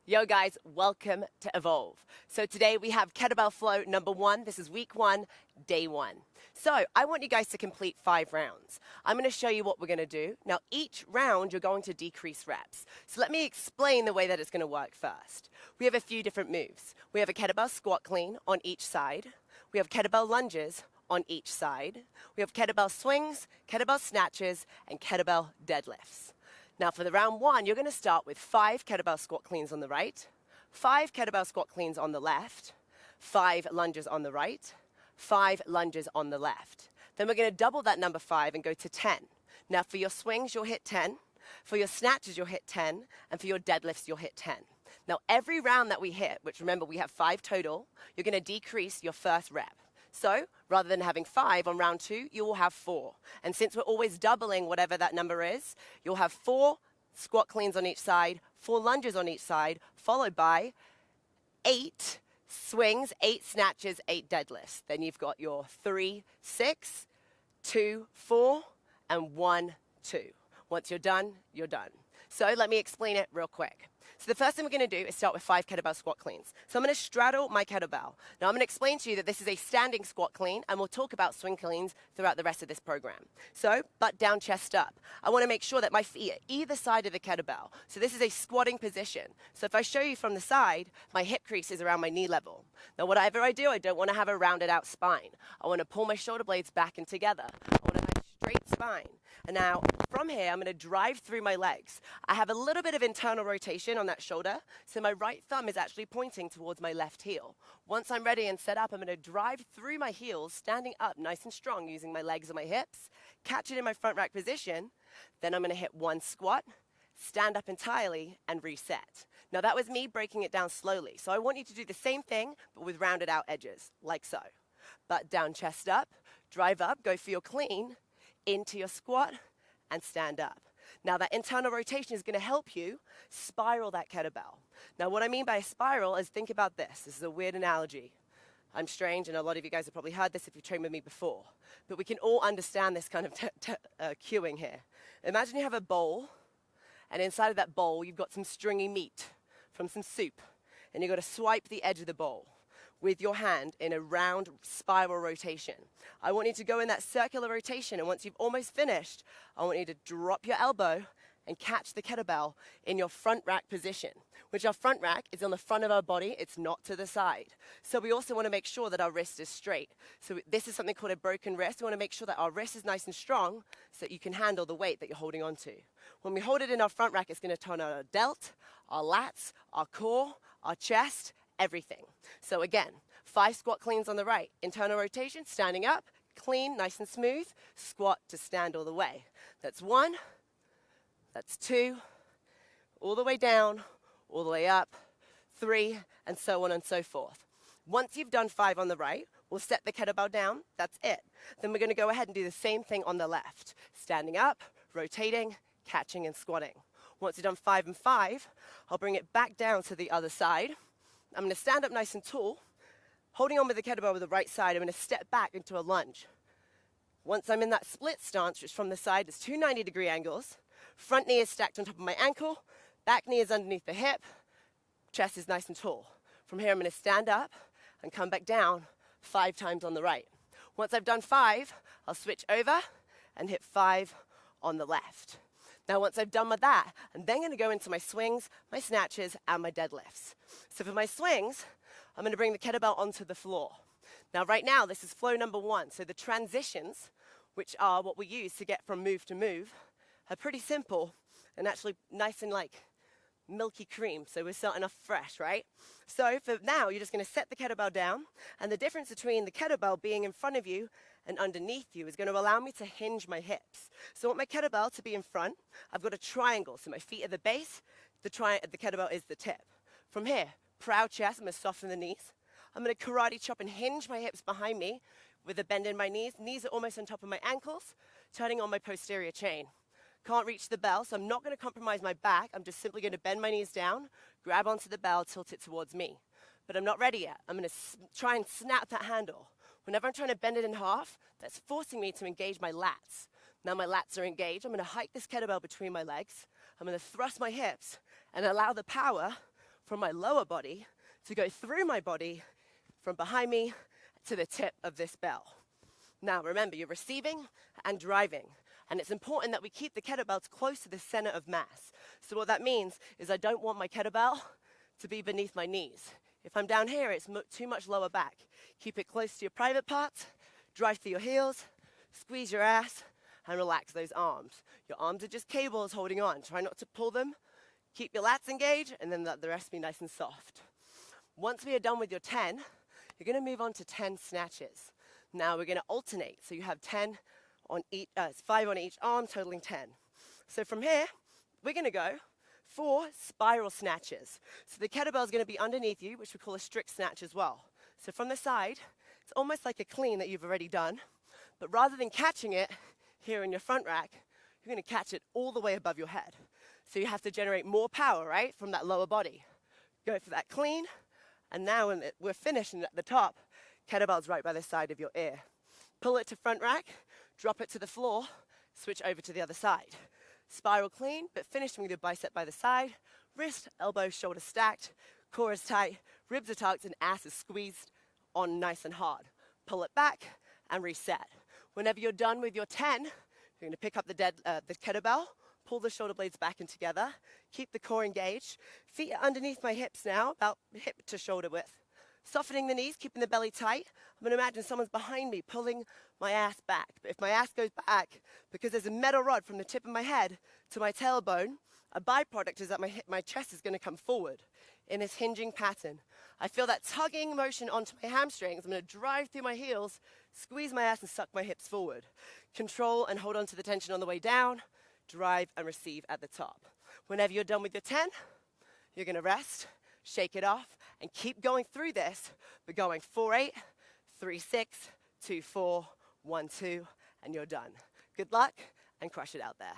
Yo guys, welcome to Evolve. So today we have kettlebell flow number 1. This is week 1, day 1. So I want you guys to complete 5 rounds. I'm going to show you what we're going to do. Now each round you're going to decrease reps. So let me explain the way that it's going to work first. We have a few different moves. We have a kettlebell squat clean on each side. We have kettlebell lunges on each side. We have kettlebell swings, kettlebell snatches, and kettlebell deadlifts. Now for the round 1, you're going to start with 5 kettlebell squat cleans on the right, 5 kettlebell squat cleans on the left, 5 lunges on the right, 5 lunges on the left. Then we're going to double that number 5 and go to 10. Now for your swings, you'll hit 10. For your snatches, you'll hit 10. And for your deadlifts, you'll hit 10. Now every round that we hit, which remember we have 5 total, you're going to decrease your first rep. So rather than having 5 on round 2, you will have 4. And since we're always doubling whatever that number is, you'll have 4 squat cleans on each side, 4 lunges on each side, followed by 8 swings, 8 snatches, 8 deadlifts. Then you've got your 3, 6, 2, 4, and 1, 2. Once you're done, you're done. So let me explain it real quick. So the first thing we're going to do is start with 5 kettlebell squat cleans. So I'm going to straddle my kettlebell. Now I'm going to explain to you that this is a standing squat clean, and we'll talk about swing cleans throughout the rest of this program. So butt down, chest up. I want to make sure that my feet are either side of the kettlebell. So this is a squatting position. So if I show you from the side, my hip crease is around my knee level. Now whatever I do, I don't want to have a rounded out spine. I want to pull my shoulder blades back and together. I want to have a straight spine. And now, from here, I'm going to drive through my legs. I have a little bit of internal rotation on that shoulder, so my right thumb is actually pointing towards my left heel. Once I'm ready and set up, I'm going to drive through my heels, standing up nice and strong using my legs and my hips, catch it in my front rack position. Then I'm going to hit 1 squat, stand up entirely, and reset. Now, that was me breaking it down slowly. So I want you to do the same thing, but with rounded out edges, like so. Butt down, chest up, drive up, go for your clean, into your squat, and stand up. Now that internal rotation is going to help you spiral that kettlebell. Now what I mean by a spiral is, think about this. This is a weird analogy. I'm strange, and a lot of you guys have probably heard this if you've trained with me before. But we can all understand this kind of cueing here. Imagine you have a bowl, and inside of that bowl you've got some stringy meat from some soup, and you've got to swipe the edge of the bowl with your hand in a round spiral rotation. I want you to go in that circular rotation, and once you've almost finished, I want you to drop your elbow and catch the kettlebell in your front rack position, which our front rack is on the front of our body, it's not to the side. So we also want to make sure that our wrist is straight. So this is something called a broken wrist. We want to make sure that our wrist is nice and strong so that you can handle the weight that you're holding on to. When we hold it in our front rack, it's going to turn on our delt, our lats, our core, our chest, everything. So again, 5 squat cleans on the right, internal rotation, standing up, clean, nice and smooth, squat to stand all the way. That's 1, that's 2, all the way down, all the way up, 3, and so on and so forth. Once you've done 5 on the right, we'll set the kettlebell down, that's it. Then we're going to go ahead and do the same thing on the left, standing up, rotating, catching, and squatting. Once you've done 5 and 5, I'll bring it back down to the other side. I'm going to stand up nice and tall, holding on with the kettlebell with the right side. I'm going to step back into a lunge. Once I'm in that split stance, which from the side is 2 90-degree angles, front knee is stacked on top of my ankle, back knee is underneath the hip, chest is nice and tall. From here, I'm going to stand up and come back down 5 times on the right. Once I've done 5, I'll switch over and hit 5 on the left. Now, once I've done with that, I'm then going to go into my swings, my snatches, and my deadlifts. So for my swings, I'm going to bring the kettlebell onto the floor. Now, right now, this is flow number 1. So the transitions, which are what we use to get from move to move, are pretty simple and actually nice and like milky cream. So we're starting off fresh, right? So for now, you're just going to set the kettlebell down. And the difference between the kettlebell being in front of you and underneath you is going to allow me to hinge my hips. So I want my kettlebell to be in front. I've got a triangle. So my feet are the base, the kettlebell is the tip. From here, proud chest, I'm going to soften the knees. I'm going to karate chop and hinge my hips behind me with a bend in my knees. Knees are almost on top of my ankles, turning on my posterior chain. Can't reach the bell, so I'm not going to compromise my back. I'm just simply going to bend my knees down, grab onto the bell, tilt it towards me. But I'm not ready yet. I'm going to try and snap that handle. Whenever I'm trying to bend it in half, that's forcing me to engage my lats. Now my lats are engaged. I'm going to hike this kettlebell between my legs. I'm going to thrust my hips and allow the power from my lower body to go through my body from behind me to the tip of this bell. Now remember, you're receiving and driving, and it's important that we keep the kettlebells close to the center of mass. So what that means is I don't want my kettlebell to be beneath my knees. If I'm down here, it's too much lower back. Keep it close to your private parts, drive through your heels, squeeze your ass, and relax those arms. Your arms are just cables holding on. Try not to pull them. Keep your lats engaged, and then let the rest be nice and soft. Once we are done with your 10, you're going to move on to 10 snatches. Now we're going to alternate. So you have 10 on each, 5 on each arm, totaling 10. So from here, we're going to go 4 spiral snatches. So the kettlebell is going to be underneath you, which we call a strict snatch as well. So from the side, it's almost like a clean that you've already done, but rather than catching it here in your front rack, you're going to catch it all the way above your head. So you have to generate more power, right, from that lower body. Go for that clean, and now when we're finished and at the top, kettlebell's right by the side of your ear. Pull it to front rack, drop it to the floor, switch over to the other side. Spiral clean, but finishing with your bicep by the side, wrist, elbow, shoulder stacked, core is tight, ribs are tucked, and ass is squeezed on nice and hard. Pull it back and reset. Whenever you're done with your 10, you're going to pick up the kettlebell, pull the shoulder blades back and together, keep the core engaged. Feet are underneath my hips now, about hip to shoulder width. Softening the knees, keeping the belly tight. I'm going to imagine someone's behind me pulling my ass back. But if my ass goes back, because there's a metal rod from the tip of my head to my tailbone, a byproduct is that my chest is going to come forward in this hinging pattern. I feel that tugging motion onto my hamstrings. I'm going to drive through my heels, squeeze my ass and suck my hips forward. Control and hold on to the tension on the way down. Drive and receive at the top. Whenever you're done with your 10, you're going to rest, shake it off, and keep going through this. We're going 4-8, 3-6, 2-4, 1-2, and you're done. Good luck, and crush it out there.